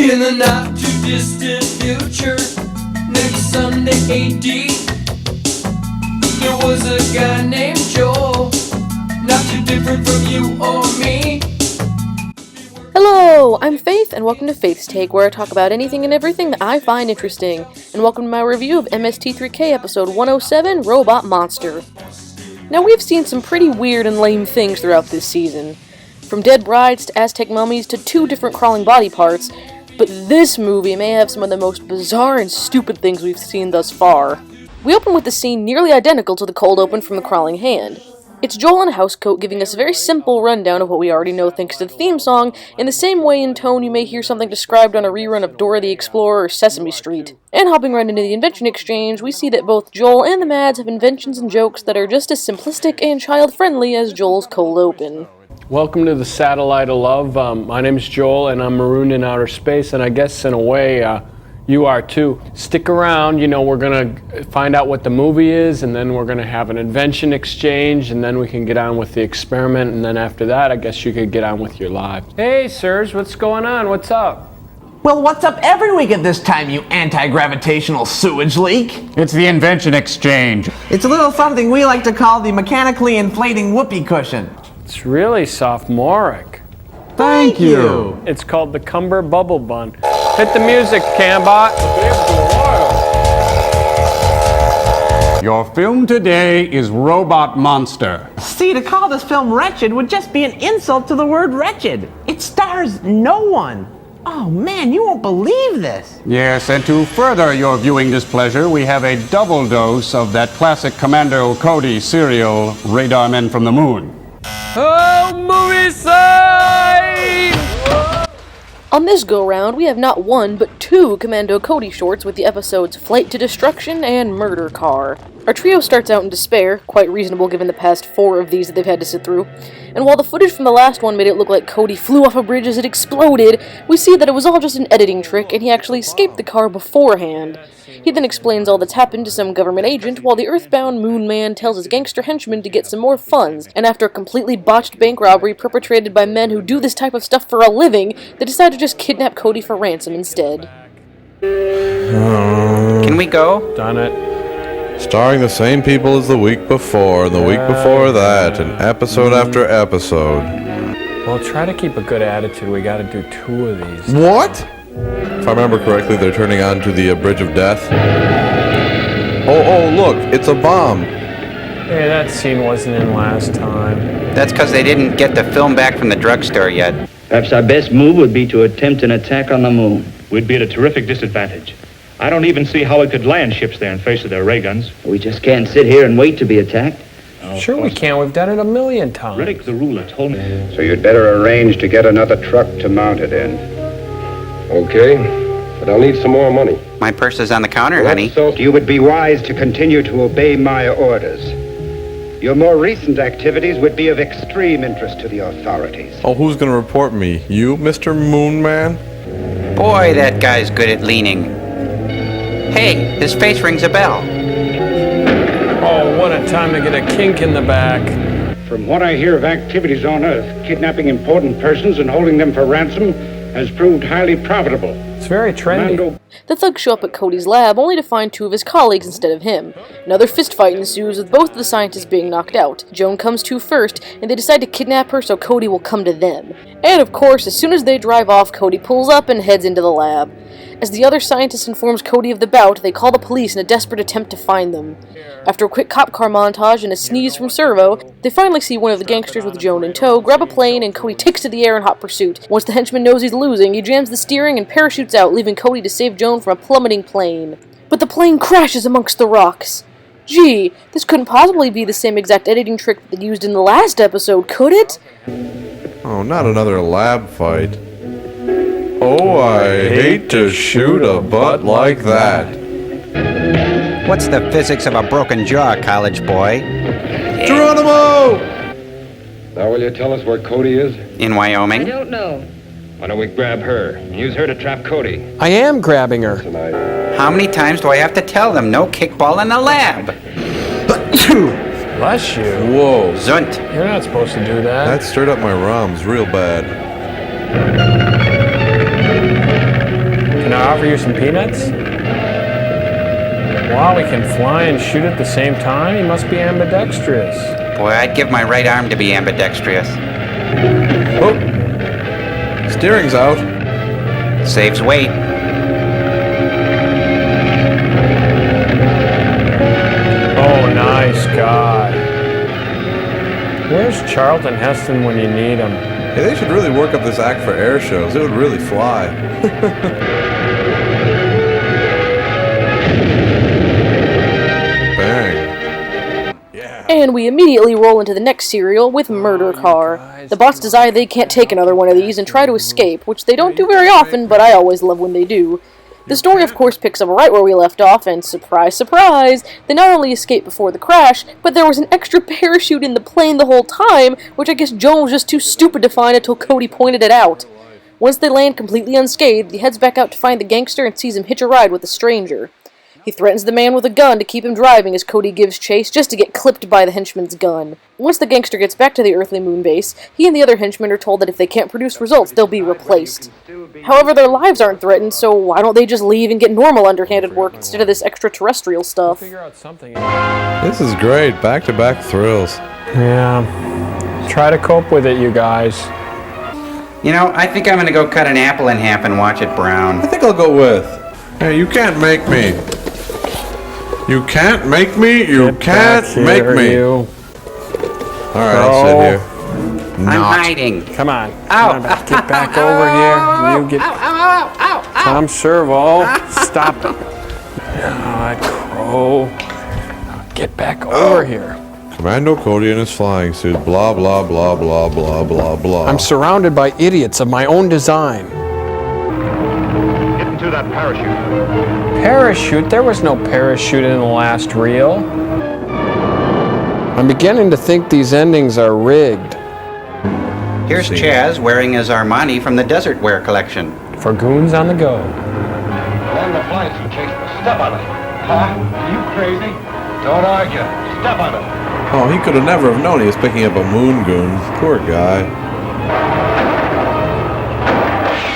In the not too distant future, next Sunday AD, there was a guy named Joel, not too different from you or me. Hello, I'm Faith, and welcome to Faith's Take, where I talk about anything and everything that I find interesting. And welcome to my review of MST3K episode 107, Robot Monster. Now, we've seen some pretty weird and lame things throughout this season. From dead brides to Aztec mummies to 2 different crawling body parts, but this movie may have some of the most bizarre and stupid things we've seen thus far. We open with a scene nearly identical to the cold open from The Crawling Hand. It's Joel in a housecoat giving us a very simple rundown of what we already know thanks to the theme song, in the same way in tone you may hear something described on a rerun of Dora the Explorer or Sesame Street. And hopping right into the invention exchange, we see that both Joel and the Mads have inventions and jokes that are just as simplistic and child-friendly as Joel's cold open. Welcome to the Satellite of Love. My name's Joel, and I'm marooned in outer space, and I guess in a way, you are too. Stick around, we're gonna find out what the movie is, and then we're gonna have an invention exchange, and then we can get on with the experiment, and then after that, I guess you could get on with your lives. Hey, sirs, what's going on? What's up? Well, what's up every week at this time, you anti-gravitational sewage leak? It's the invention exchange. It's a little something we like to call the mechanically inflating whoopee cushion. It's really sophomoric. Thank you. It's called the Cumber Bubble Bun. Hit the music, Cambot. Your film today is Robot Monster. See, to call this film wretched would just be an insult to the word wretched. It stars no one. Oh man, you won't believe this. Yes, and to further your viewing displeasure, we have a double dose of that classic Commando Cody serial, Radar Men from the Moon. Oh, movie side! On this go-round, we have not one, but 2 Commando Cody shorts with the episodes Flight to Destruction and Murder Car. Our trio starts out in despair, quite reasonable given the past 4 of these that they've had to sit through, and while the footage from the last one made it look like Cody flew off a bridge as it exploded, we see that it was all just an editing trick and he actually escaped the car beforehand. He then explains all that's happened to some government agent, while the earthbound Moon Man tells his gangster henchmen to get some more funds, and after a completely botched bank robbery perpetrated by men who do this type of stuff for a living, they decide to just kidnap Cody for ransom instead. Can we go? Done it. Starring the same people as the week before, and the week before that, and episode after episode. Well, try to keep a good attitude. We gotta do 2 of these. What? If I remember correctly, they're turning on to the Bridge of Death. Oh, look, it's a bomb. Hey, that scene wasn't in last time. That's because they didn't get the film back from the drugstore yet. Perhaps our best move would be to attempt an attack on the moon. We'd be at a terrific disadvantage. I don't even see how we could land ships there in face of their ray guns. We just can't sit here and wait to be attacked. Sure we can. We've done it a million times. Riddick, the ruler, told me. So you'd better arrange to get another truck to mount it in. Okay, but I'll need some more money. My purse is on the counter, honey. So you would be wise to continue to obey my orders. Your more recent activities would be of extreme interest to the authorities. Oh, who's gonna report me? You, Mr. Moon Man? Boy, that guy's good at leaning. Hey, his face rings a bell. Oh, what a time to get a kink in the back. From what I hear of activities on Earth, kidnapping important persons and holding them for ransom has proved highly profitable. It's very trendy. The thugs show up at Cody's lab only to find 2 of his colleagues instead of him. Another fistfight ensues with both of the scientists being knocked out. Joan comes to first, and they decide to kidnap her so Cody will come to them. And of course, as soon as they drive off, Cody pulls up and heads into the lab. As the other scientist informs Cody of the bout, they call the police in a desperate attempt to find them. After a quick cop car montage and a sneeze from Servo, they finally see one of the gangsters with Joan in tow grab a plane, and Cody takes to the air in hot pursuit. Once the henchman knows he's losing, he jams the steering and parachutes out, leaving Cody to save Joan from a plummeting plane. But the plane crashes amongst the rocks. Gee, this couldn't possibly be the same exact editing trick that they used in the last episode, could it? Oh, not another lab fight. Oh, I hate to shoot a butt like that. What's the physics of a broken jaw, college boy? Geronimo! Now will you tell us where Cody is? In Wyoming? I don't know. Why don't we grab her and use her to trap Cody? I am grabbing her. Tonight. How many times do I have to tell them no kickball in the lab? Bless you. Whoa. Zunt. You're not supposed to do that. That stirred up my ROMs real bad. offer you some peanuts? Wow, he can fly and shoot at the same time? He must be ambidextrous. Boy, I'd give my right arm to be ambidextrous. Oh! Steering's out. Saves weight. Oh, nice guy. Where's Charlton Heston when you need him? Hey, they should really work up this act for air shows. It would really fly. Bang. And we immediately roll into the next serial with Murder Car. The bots decide they can't take another one of these and try to escape, which they don't do very often, but I always love when they do. The story, of course, picks up right where we left off, and surprise, surprise, they not only escaped before the crash, but there was an extra parachute in the plane the whole time, which I guess Joan was just too stupid to find until Cody pointed it out. Once they land completely unscathed, he heads back out to find the gangster and sees him hitch a ride with a stranger. He threatens the man with a gun to keep him driving as Cody gives chase just to get clipped by the henchman's gun. Once the gangster gets back to the earthly moon base, he and the other henchmen are told that if they can't produce results, they'll be replaced. However, their lives aren't threatened, so why don't they just leave and get normal underhanded work instead of this extraterrestrial stuff? This is great. Back-to-back thrills. Yeah. Try to cope with it, you guys. You know, I think I'm gonna go cut an apple in half and watch it brown. I think I'll go with. Hey, you can't make me. You can't make me. You can't make me. You. Alright, I'll sit here. I'm hiding. Come on. Ow. Come on, get back over here. You get. Tom Servo. Stop it. Ah, crow. Get back over here. Commando Cody in his flying suit. Blah, blah, blah, blah, blah, blah, blah. I'm surrounded by idiots of my own design. Get into that parachute. Parachute? There was no parachute in the last reel. I'm beginning to think these endings are rigged. Here's Chaz wearing his Armani from the Desert Wear collection. For goons on the go. Land the flying suit, Chase. Step on it. Huh? You crazy? Don't argue. Step on it. Oh, he could have never have known he was picking up a moon goon. Poor guy.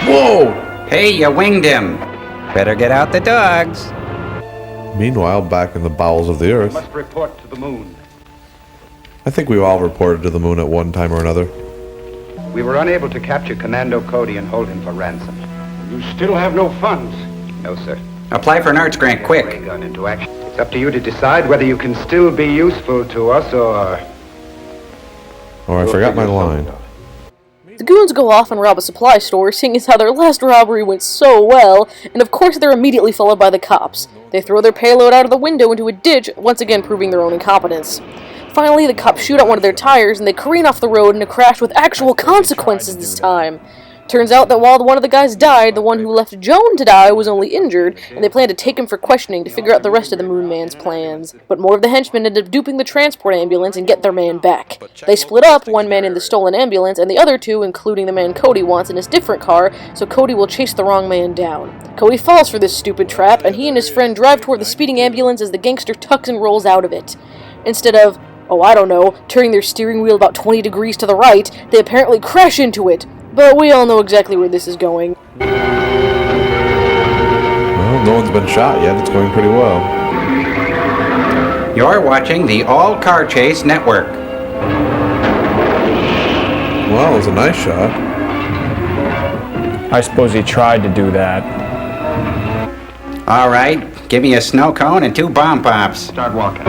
Whoa! Hey, you winged him. Better get out the dogs. Meanwhile, back in the bowels of the earth. Must report to the moon. I think we've all reported to the moon at one time or another. We were unable to capture Commando Cody and hold him for ransom. You still have no funds. No, sir. Apply for an arts grant, quick. Gone into action. It's up to you to decide whether you can still be useful to us or... Oh, I forgot my line. The goons go off and rob a supply store, seeing as how their last robbery went so well, and of course they're immediately followed by the cops. They throw their payload out of the window into a ditch, once again proving their own incompetence. Finally, the cops shoot out one of their tires, and they careen off the road in a crash with actual consequences this time. Turns out that while one of the guys died, the one who left Joan to die was only injured, and they plan to take him for questioning to figure out the rest of the Moon Man's plans. But more of the henchmen end up duping the transport ambulance and get their man back. They split up, one man in the stolen ambulance, and the other two, including the man Cody wants, in his different car, so Cody will chase the wrong man down. Cody falls for this stupid trap, and he and his friend drive toward the speeding ambulance as the gangster tucks and rolls out of it. Instead of, oh I don't know, turning their steering wheel about 20 degrees to the right, they apparently crash into it. But we all know exactly where this is going. Well, no one's been shot yet. It's going pretty well. You're watching the All Car Chase Network. Well, it was a nice shot. I suppose he tried to do that. All right, give me a snow cone and 2 bomb pops. Start walking.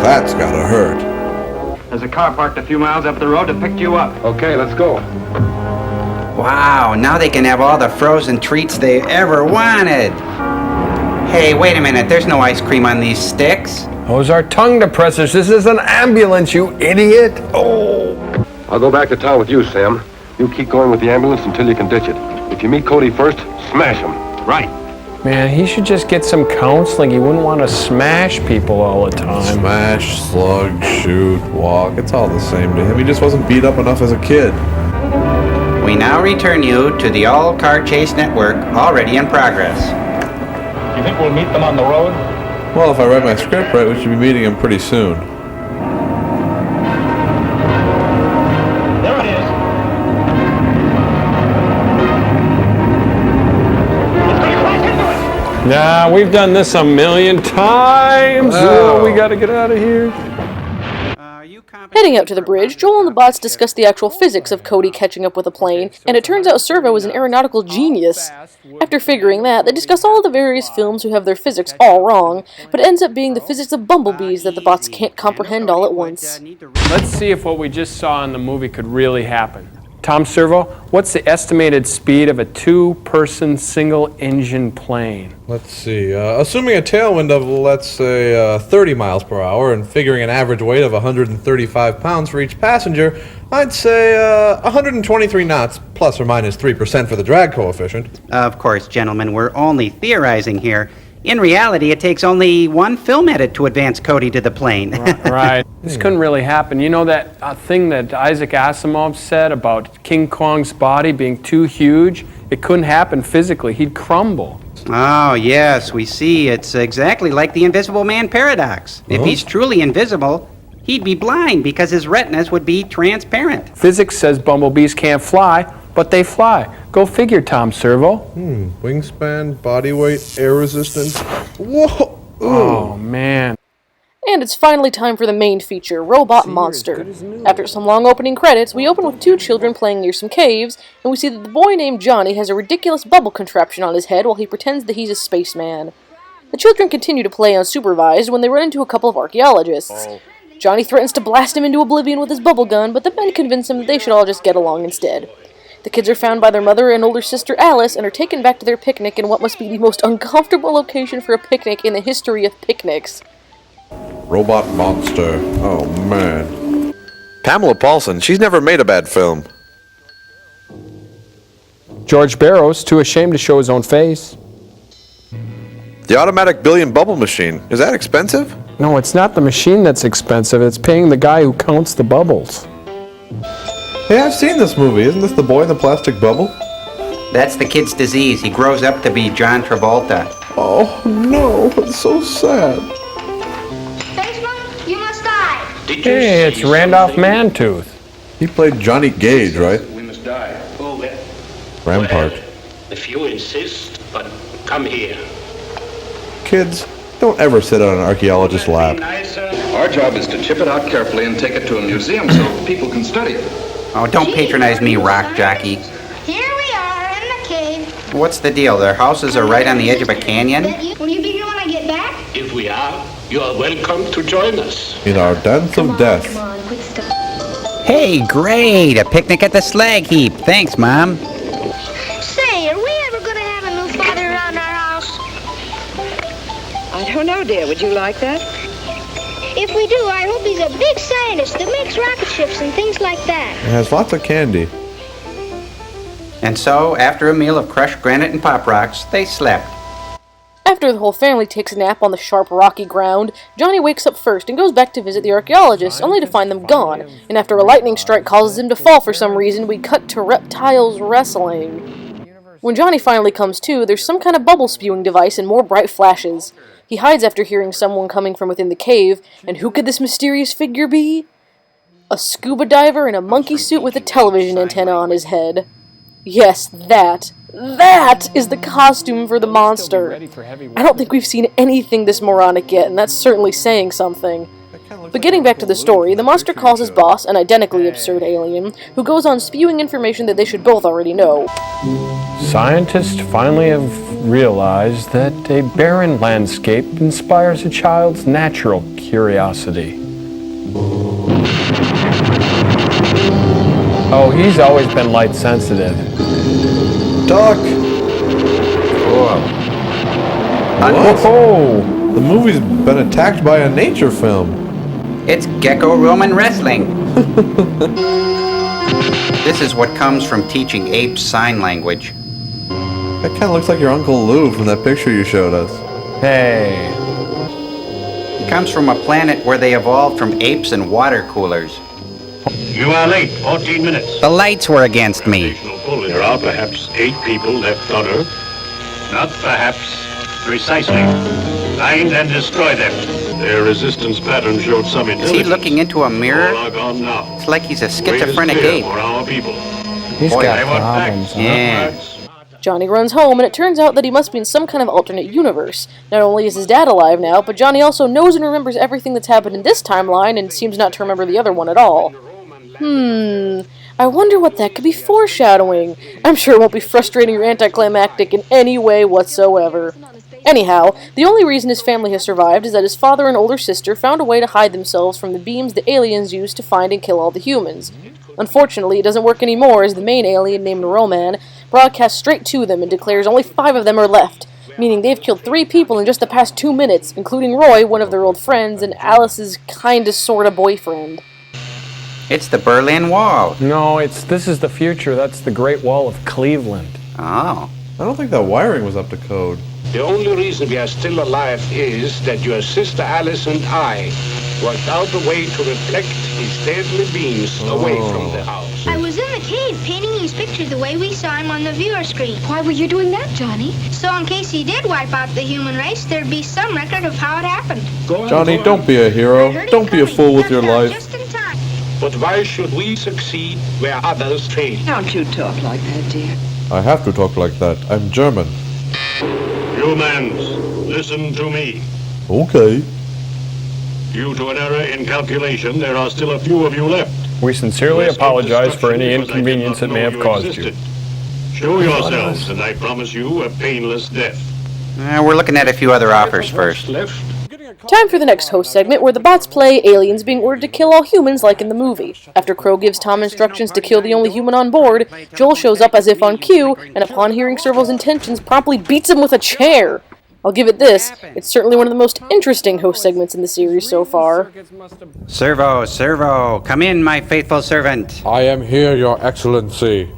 That's gotta hurt. There's a car parked a few miles up the road to pick you up. Okay, let's go. Wow, now they can have all the frozen treats they ever wanted. Hey, wait a minute, there's no ice cream on these sticks. Those are tongue depressors. This is an ambulance, you idiot. Oh. I'll go back to town with you, Sam. You keep going with the ambulance until you can ditch it. If you meet Cody first, smash him. Right. Man, he should just get some counseling. He wouldn't want to smash people all the time. Smash, slug, shoot, walk. It's all the same to him. He just wasn't beat up enough as a kid. We now return you to the All Car Chase Network, already in progress. You think we'll meet them on the road? Well, if I read my script right, we should be meeting him pretty soon. There it is. Nah, we've done this a million times. Oh, we gotta get out of here. Heading out to the bridge, Joel and the bots discuss the actual physics of Cody catching up with a plane, and it turns out Servo is an aeronautical genius. After figuring that, they discuss all of the various films who have their physics all wrong, but it ends up being the physics of bumblebees that the bots can't comprehend all at once. Let's see if what we just saw in the movie could really happen. Tom Servo, what's the estimated speed of a two-person single-engine plane? Let's see. Assuming a tailwind of, let's say, 30 miles per hour and figuring an average weight of 135 pounds for each passenger, I'd say 123 knots, plus or minus 3% for the drag coefficient. Of course, gentlemen, we're only theorizing here. In reality, it takes only one film edit to advance Cody to the plane. Right. This couldn't really happen. You know that thing that Isaac Asimov said about King Kong's body being too huge? It couldn't happen physically. He'd crumble. Oh, yes, we see. It's exactly like the Invisible Man paradox. If he's truly invisible, he'd be blind because his retinas would be transparent. Physics says bumblebees can't fly, but they fly. Go figure, Tom Servo. Wingspan, body weight, air resistance. Whoa! Oh, man. And it's finally time for the main feature, Robot Monster. After some long opening credits, we open with two children playing near some caves, and we see that the boy named Johnny has a ridiculous bubble contraption on his head while he pretends that he's a spaceman. The children continue to play unsupervised when they run into a couple of archaeologists. Johnny threatens to blast him into oblivion with his bubble gun, but the men convince him that they should all just get along instead. The kids are found by their mother and older sister Alice and are taken back to their picnic in what must be the most uncomfortable location for a picnic in the history of picnics. Robot Monster. Oh, man. Pamela Paulson, she's never made a bad film. George Barrows, too ashamed to show his own face. The automatic billion bubble machine. Is that expensive? No, it's not the machine that's expensive. It's paying the guy who counts the bubbles. Hey, I've seen this movie. Isn't this the boy in the plastic bubble? That's the kid's disease. He grows up to be John Travolta. Oh, no. It's so sad. You must die. Hey, it's Randolph Mantooth. He played Johnny Gage, right? We must die. Oh, well. Rampart. Well, if you insist, but come here. Kids, don't ever sit on an archaeologist's lap. Our job is to chip it out carefully and take it to a museum so people can study it. Oh, don't patronize me, rock jockey. Here we are in the cave. What's the deal? Their houses are right on the edge of a canyon? Will you be here when I get back? If we are, you are welcome to join us. In our dance of death. Hey, great! A picnic at the slag heap. Thanks, Mom. Say, are we ever going to have a new father around our house? I don't know, dear. Would you like that? If we do, I hope he's a big scientist that makes rocket ships and things like that. It has lots of candy. And so, after a meal of crushed granite and pop rocks, they slept. After the whole family takes a nap on the sharp, rocky ground, Johnny wakes up first and goes back to visit the archaeologists, only to find them gone, and after a lightning strike causes him to fall for some reason, we cut to reptiles wrestling. When Johnny finally comes to, there's some kind of bubble spewing device and more bright flashes. He hides after hearing someone coming from within the cave, and who could this mysterious figure be? A scuba diver in a monkey suit with a television antenna on his head. Yes, that is the costume for the monster. I don't think we've seen anything this moronic yet, and that's certainly saying something. But getting back to the story, the monster calls his boss, an identically absurd alien, who goes on spewing information that they should both already know. Scientists finally have realized that a barren landscape inspires a child's natural curiosity. Oh, he's always been light sensitive. Duck! Whoa! The movie's been attacked by a nature film. It's Greco-Roman wrestling. This is what comes from teaching apes sign language. That kind of looks like your Uncle Lou from that picture you showed us. Hey. He comes from a planet where they evolved from apes and water coolers. You are late, 14 minutes. The lights were against me. There are perhaps 8 people left on Earth. Not perhaps, precisely. Find and destroy them. Their resistance pattern showed some Is intelligence. he looking into a mirror? All are gone now. It's like he's a Wait is schizophrenic clear ape. for our people. He's Boy, got I want problems, facts. huh? Yeah. Johnny runs home, and it turns out that he must be in some kind of alternate universe. Not only is his dad alive now, but Johnny also knows and remembers everything that's happened in this timeline and seems not to remember the other one at all. I wonder what that could be foreshadowing. I'm sure it won't be frustrating or anticlimactic in any way whatsoever. Anyhow, the only reason his family has survived is that his father and older sister found a way to hide themselves from the beams the aliens used to find and kill all the humans. Unfortunately, it doesn't work anymore, as the main alien, named Roman, broadcasts straight to them and declares only 5 of them are left, meaning they've killed 3 people in just the past 2 minutes, including Roy, one of their old friends, and Alice's kinda sorta boyfriend. It's the Berlin Wall. No, this is the future. That's the Great Wall of Cleveland. Oh. I don't think that wiring was up to code. The only reason we are still alive is that your sister Alice and I worked out a way to reflect his deadly beams away from the house. I was in the cave painting these pictures the way we saw him on the viewer screen. Why were you doing that, Johnny? So in case he did wipe out the human race, there'd be some record of how it happened. Johnny, don't be a hero. Don't be a fool with your life. Just in time. But why should we succeed where others fail? Don't you talk like that, dear. I have to talk like that. I'm German. Humans, listen to me. Okay. Due to an error in calculation, there are still a few of you left. We sincerely apologize for any inconvenience it may have caused you. Show yourselves, and I promise you a painless death. We're looking at a few other offers first. Time for the next host segment, where the bots play aliens being ordered to kill all humans like in the movie. After Crow gives Tom instructions to kill the only human on board, Joel shows up as if on cue, and upon hearing Servo's intentions, promptly beats him with a chair. I'll give it this, it's certainly one of the most interesting host segments in the series so far. Servo, come in, my faithful servant. I am here, Your Excellency.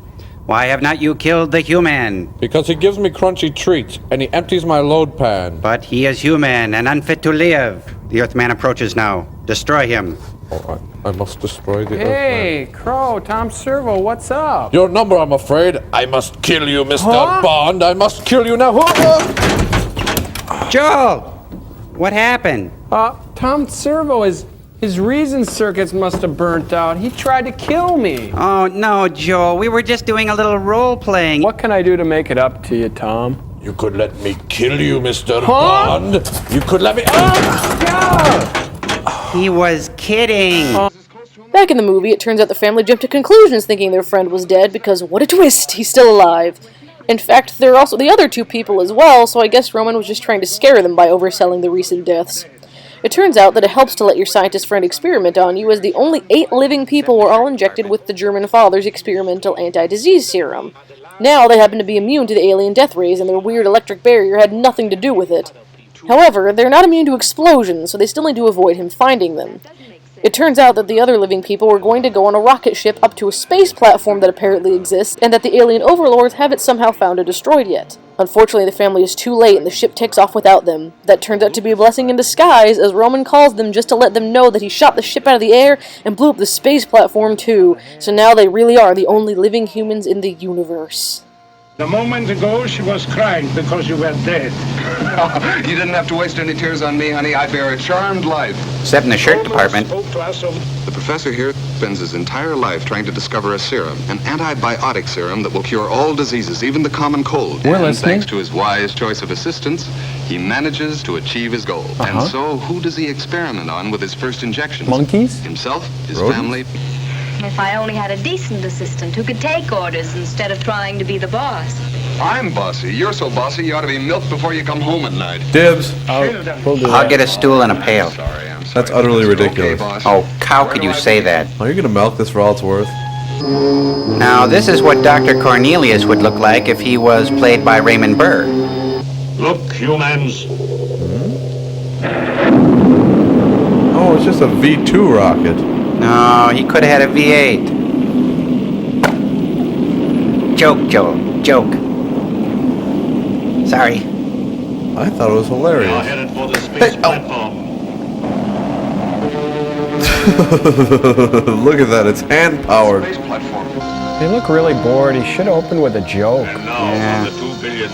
Why have not you killed the human? Because he gives me crunchy treats, and he empties my load pan. But he is human and unfit to live. The Earthman approaches now. Destroy him. Oh, I must destroy the Hey, Crow, Tom Servo, what's up? Your number, I'm afraid. I must kill you, Mr. Bond. I must kill you now. Joel! What happened? Tom Servo, his reason circuits must have burnt out. He tried to kill me. Oh, no, Joel. We were just doing a little role-playing. What can I do to make it up to you, Tom? You could let me kill you, Mr. Bond. You could let me... He was kidding. Back in the movie, it turns out the family jumped to conclusions thinking their friend was dead because, what a twist, he's still alive. In fact, there are also the other 2 people as well, so I guess Roman was just trying to scare them by overselling the recent deaths. It turns out that it helps to let your scientist friend experiment on you, as the only 8 living people were all injected with the German father's experimental anti-disease serum. Now they happen to be immune to the alien death rays, and their weird electric barrier had nothing to do with it. However, they're not immune to explosions, so they still need to avoid him finding them. It turns out that the other living people were going to go on a rocket ship up to a space platform that apparently exists, and that the alien overlords haven't somehow found or destroyed yet. Unfortunately, the family is too late and the ship takes off without them. That turns out to be a blessing in disguise, as Roman calls them just to let them know that he shot the ship out of the air and blew up the space platform too. So now they really are the only living humans in the universe. A moment ago, she was crying because you were dead. You didn't have to waste any tears on me, honey. I bear a charmed life. Except in the shirt department. The professor here spends his entire life trying to discover a serum, an antibiotic serum that will cure all diseases, even the common cold. We're and listening. thanks to his wise choice of assistants, he manages to achieve his goal. And so, who does he experiment on with his first injections? Monkeys? Himself, his Rodents? family. If I only had a decent assistant who could take orders instead of trying to be the boss. I'm bossy. You're so bossy you ought to be milked before you come home at night. Dibs. I'll get a stool and a pail. I'm sorry. That's utterly ridiculous. Oh, how could you say that? Are you going to milk this for all it's worth? Now, this is what Dr. Cornelius would look like if he was played by Raymond Burr. Look, humans. Oh, it's just a V2 rocket. No, he could have had a V8. Joke, Joel. Joke. Sorry. I thought it was We are hilarious. headed for the space platform. Look at that, it's hand-powered. Space platform. They look really bored. He should have opened with a joke. And now on the 2 billion.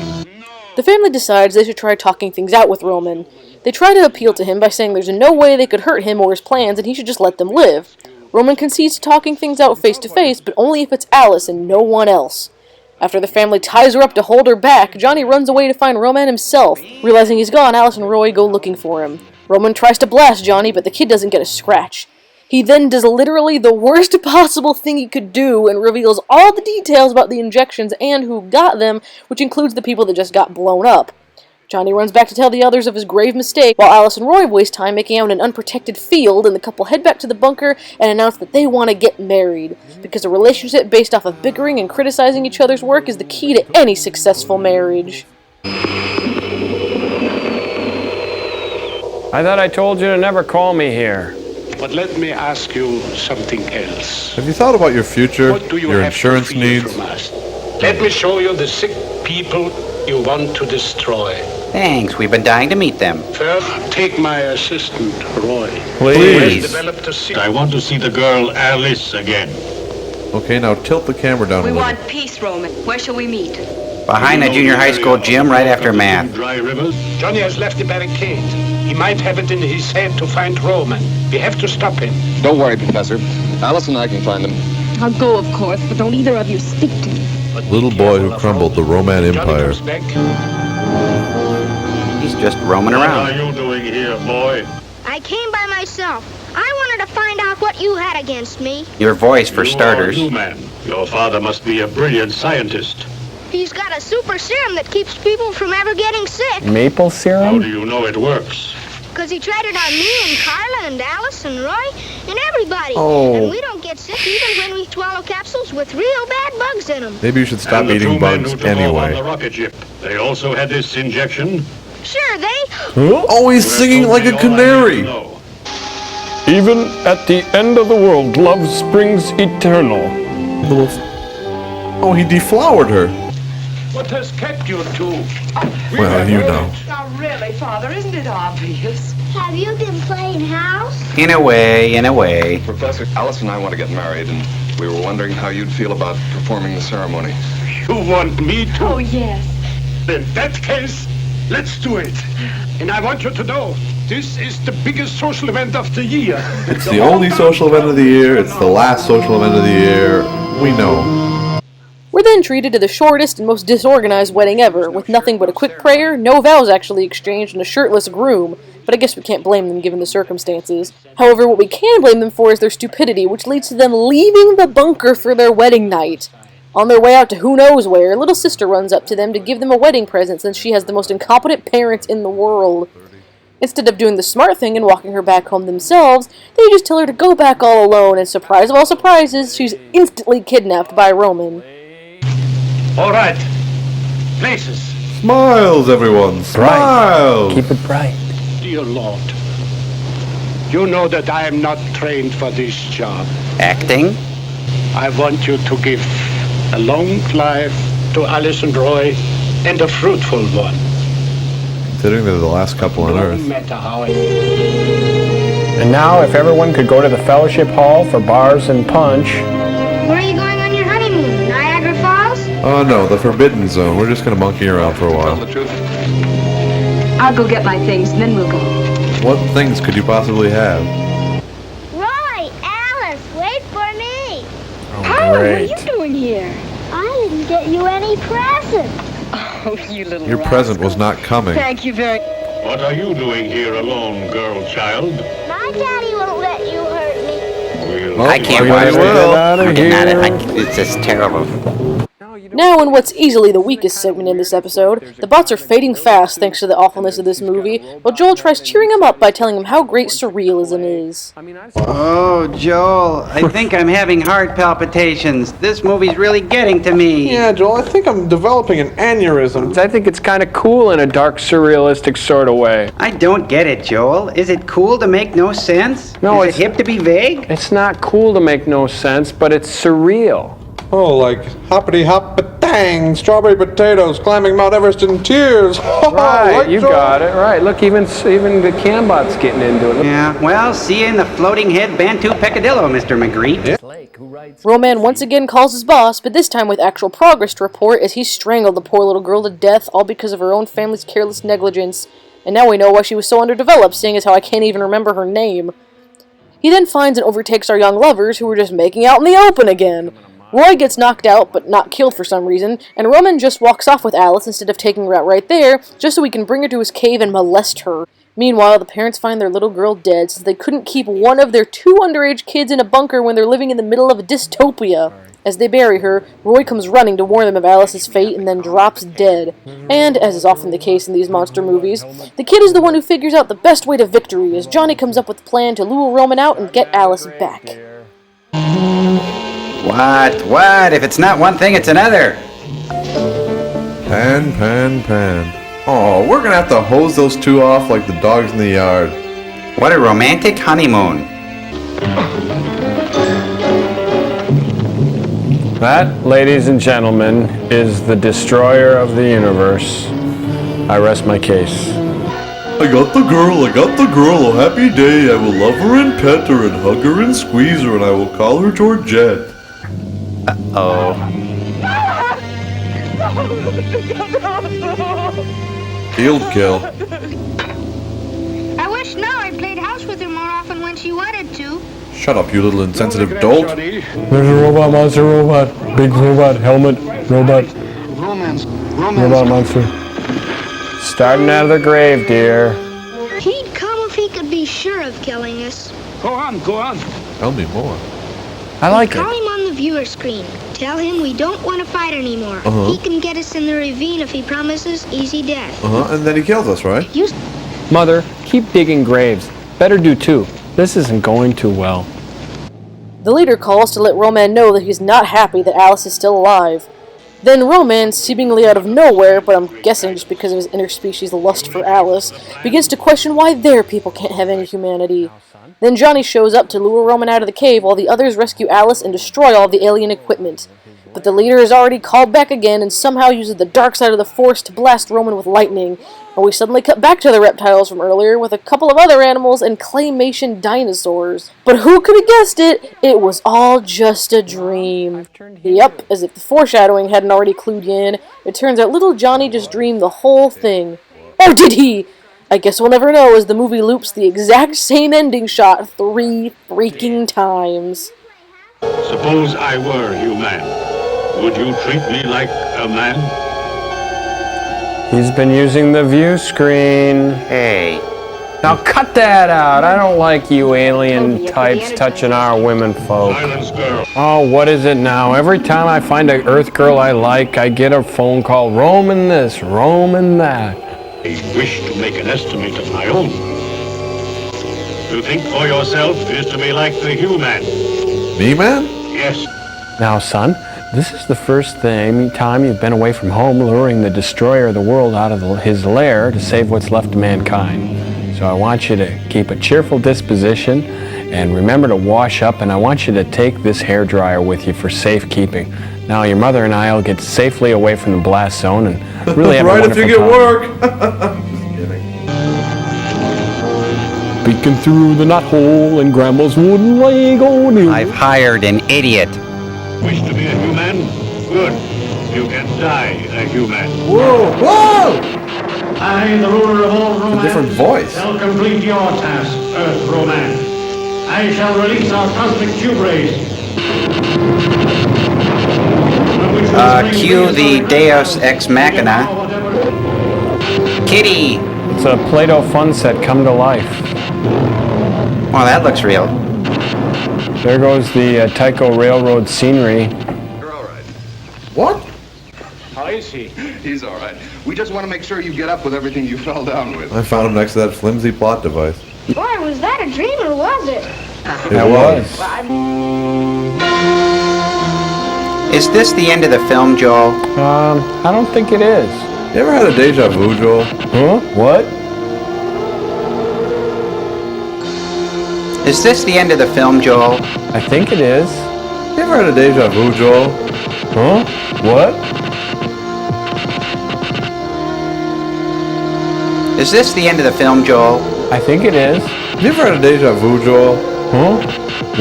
The family decides they should try talking things out with Roman. They try to appeal to him by saying there's no way they could hurt him or his plans and he should just let them live. Roman concedes to talking things out face to face, but only if it's Alice and no one else. After the family ties her up to hold her back, Johnny runs away to find Roman himself. Realizing he's gone, Alice and Roy go looking for him. Roman tries to blast Johnny, but the kid doesn't get a scratch. He then does literally the worst possible thing he could do and reveals all the details about the injections and who got them, which includes the people that just got blown up. Johnny runs back to tell the others of his grave mistake, while Alice and Roy waste time making out in an unprotected field, and the couple head back to the bunker and announce that they want to get married, because a relationship based off of bickering and criticizing each other's work is the key to any successful marriage. I thought I told you to never call me here. But let me ask you something else. Have you thought about your future, What do you your have to insurance fear needs? from us? Let me show you the sick people you want to destroy. Thanks, we've been dying to meet them. First, take my assistant, Roy. Please. Developed a secret. I want to see the girl Alice again. Okay, now tilt the camera down We a little. want peace, Roman. Where shall we meet? Behind the junior high school gym right after math. Dry rivers. Johnny has left the barricade. He might have it in his head to find Roman. We have to stop him. Don't worry, Professor. Alice and I can find them. I'll go, of course, but don't either of you speak to me. Little boy who crumbled the Roman Empire. He's just roaming What around. are you doing here, boy? I came by myself. I wanted to find out what you had against me. Your voice, for You starters. are a new man. Your father must be a brilliant scientist. He's got a super serum that keeps people from ever getting sick. Maple How syrup? do you know it works? Because he tried it on me and Carla and Alice and Roy and everybody. Oh. And we don't get sick even when we swallow capsules with real bad bugs in them. Maybe you should stop And the eating two men bugs who took off on anyway. the rocket ship. They also had this injection. Sure, they... Oh, he's singing like a canary. No. Even at the end of the world, love springs eternal. Oh, he deflowered her. What has kept you two? Well, you know. Now, really, Father, isn't it obvious? Have you been playing house? In a way, in a way. Professor, Alice and I want to get married, and we were wondering how you'd feel about performing the ceremony. You want me to? Oh, yes. In that case, let's do it. And I want you to know, this is the biggest social event of the year. It's the only social event of the year. It's the last social event of the year. We know. We're then treated to the shortest and most disorganized wedding ever, with nothing but a quick prayer, no vows actually exchanged, and a shirtless groom, but I guess we can't blame them given the circumstances. However, what we can blame them for is their stupidity, which leads to them leaving the bunker for their wedding night. On their way out to who knows where, little sister runs up to them to give them a wedding present since she has the most incompetent parents in the world. Instead of doing the smart thing and walking her back home themselves, they just tell her to go back all alone, and surprise of all surprises, she's instantly kidnapped by Roman. All right. Places. Smiles, everyone. Smiles. Keep it bright. Dear Lord, you know that I am not trained for this job. Acting? I want you to give a long life to Alice and Roy and a fruitful one. Considering they're the last couple on No Earth. matter how it... And now, if everyone could go to the fellowship hall for bars and punch. Where are you going on your honeymoon? Niagara Falls? Oh no, the Forbidden Zone. We're just gonna monkey around for a Tell while. the truth. I'll go get my things, and then we'll go. What things could you possibly have? Roy, Alice, wait for me. Howard, what are you doing here? I didn't get you any present. Oh, you little Your present was not coming. Thank you very... What are you doing here alone, girl child? My daddy won't let you hurt me. We'll I can't you watch might as well. I'm getting at it. It's just terrible. Now, in what's easily the weakest segment in this episode, the bots are fading fast thanks to the awfulness of this movie, while Joel tries cheering him up by telling him how great surrealism is. Oh, Joel, I think I'm having heart palpitations. This movie's really getting to me. Yeah, Joel, I think I'm developing an aneurysm. I think it's kind of cool in a dark, surrealistic sort of way. I don't get it, Joel. Is it cool to make no sense? No, Is it hip to be vague? It's not cool to make no sense, but it's surreal. Oh, like hoppity hop tang, strawberry potatoes, climbing Mount Everest in tears. Right, you got it. Right, look, even the Cambot's getting into it. Yeah, well, see you in the floating head Bantu peccadillo, Mr. McGree. Roman once again calls his boss, but this time with actual progress to report as he strangled the poor little girl to death, all because of her own family's careless negligence. And now we know why she was so underdeveloped, seeing as how I can't even remember her name. He then finds and overtakes our young lovers, who were just making out in the open again. Roy gets knocked out, but not killed for some reason, and Roman just walks off with Alice instead of taking her out right there, just so he can bring her to his cave and molest her. Meanwhile, the parents find their little girl dead since they couldn't keep one of their 2 underage kids in a bunker when they're living in the middle of a dystopia. As they bury her, Roy comes running to warn them of Alice's fate and then drops dead. And, as is often the case in these monster movies, the kid is the one who figures out the best way to victory as Johnny comes up with a plan to lure Roman out and get Alice back. What? If it's not one thing, it's another. Pan, pan, pan. Oh, we're gonna have to hose those 2 off like the dogs in the yard. What a romantic honeymoon. That, ladies and gentlemen, is the destroyer of the universe. I rest my case. I got the girl, oh happy day. I will love her and pet her and hug her and squeeze her and I will call her Georgette. Uh-oh. Field kill. I wish now I played house with her more often when she wanted to. Shut up, you little insensitive dolt. There's a robot monster, robot. Big robot, helmet, robot. Robot monster. Starting out of the grave, dear. He'd come if he could be sure of killing us. Go on. Tell me more. I like Call it. him on the viewer screen. Tell him we don't want to fight anymore. Uh-huh. He can get us in the ravine if he promises easy death. And then he kills us, right? Mother, keep digging graves. Better do too. This isn't going too well. The leader calls to let Roman know that he's not happy that Alice is still alive. Then Roman, seemingly out of nowhere, but I'm guessing just because of his interspecies lust for Alice, begins to question why their people can't have any humanity. Then Johnny shows up to lure Roman out of the cave while the others rescue Alice and destroy all the alien equipment. But the leader is already called back again and somehow uses the dark side of the Force to blast Roman with lightning, and we suddenly cut back to the reptiles from earlier with a couple of other animals and claymation dinosaurs. But who could have guessed it? It was all just a dream. Yep, as if the foreshadowing hadn't already clued you in, it turns out little Johnny just dreamed the whole thing. Or did he? I guess we'll never know as the movie loops the exact same ending shot 3 freaking times. Suppose I were human. Would you treat me like a man? He's been using the view screen. Hey. Now cut that out. I don't like you alien types touching our women folk. Silence, girl. Oh, what is it now? Every time I find an Earth girl I like, I get a phone call. Roman this, Roman that. I wish to make an estimate of my own. To think for yourself is to be like the human. Me, man? Yes. Now, son, this is the first time you've been away from home luring the destroyer of the world out of his lair to save what's left of mankind. So I want you to keep a cheerful disposition and remember to wash up, and I want you to take this hairdryer with you for safekeeping. Now your mother and I will get safely away from the blast zone and really have right a if you wonderful get time. work. Peeking through the knothole in Grandma's wooden leg. I've hired an idiot. Wish to be a human? Good. You can die a human. Whoa! I, the ruler of all romance, different voice. shall complete your task, Earth Romance. I shall release our cosmic tube rays. Cue the Deus Ex Machina. Kitty! It's a Play-Doh fun set come to life. Oh, that looks real. There goes the Tycho Railroad scenery. You're all right. What? How is he? He's all right. We just want to make sure you get up with everything you fell down with. I found him next to that flimsy plot device. Boy, was that a dream or was it? It was. Is this the end of the film, Joel? I don't think it is. You ever had a deja vu, Joel? Huh? What? Is this the end of the film, Joel? I think it is. You ever had a deja vu, Joel? Huh? What? Is this the end of the film, Joel? I think it is. You ever had a deja vu, Joel? Huh?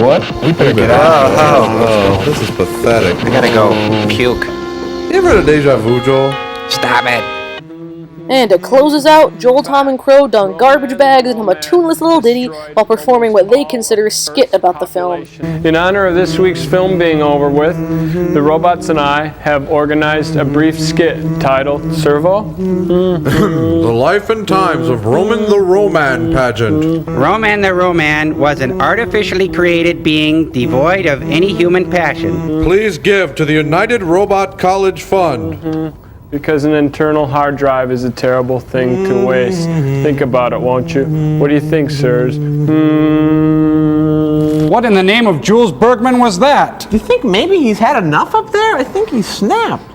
What? We better get out. Oh, this is pathetic. I gotta go puke. You ever had a deja vu, Joel? Stop it. And to close us out, Joel, Tom, and Crow don garbage bags and hum a tuneless little ditty while performing what they consider a skit about the film. In honor of this week's film being over with, the robots and I have organized a brief skit titled Servo? The life and times of Roman the Roman pageant. Roman the Roman was an artificially created being devoid of any human passion. Please give to the United Robot College Fund. Because an internal hard drive is a terrible thing to waste. Think about it, won't you? What do you think, sirs? What in the name of Jules Bergman was that? Do you think maybe he's had enough up there? I think he snapped.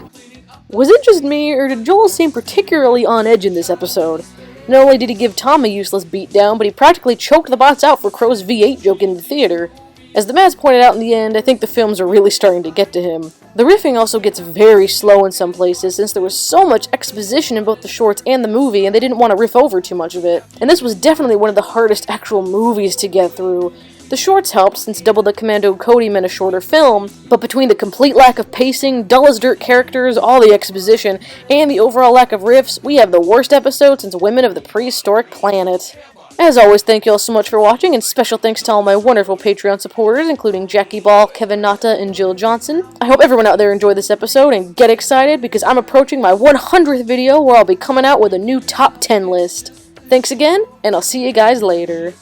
Was it just me, or did Joel seem particularly on edge in this episode? Not only did he give Tom a useless beatdown, but he practically choked the bots out for Crow's V8 joke in the theater. As the Mads pointed out in the end, I think the films are really starting to get to him. The riffing also gets very slow in some places, since there was so much exposition in both the shorts and the movie, and they didn't want to riff over too much of it. And this was definitely one of the hardest actual movies to get through. The shorts helped, since Double the Commando Cody meant a shorter film, but between the complete lack of pacing, dull as dirt characters, all the exposition, and the overall lack of riffs, we have the worst episode since Women of the Prehistoric Planet. As always, thank you all so much for watching, and special thanks to all my wonderful Patreon supporters, including Jackie Ball, Kevin Nata, and Jill Johnson. I hope everyone out there enjoyed this episode, and get excited, because I'm approaching my 100th video where I'll be coming out with a new top 10 list. Thanks again, and I'll see you guys later.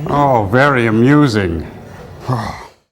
Oh, very amusing.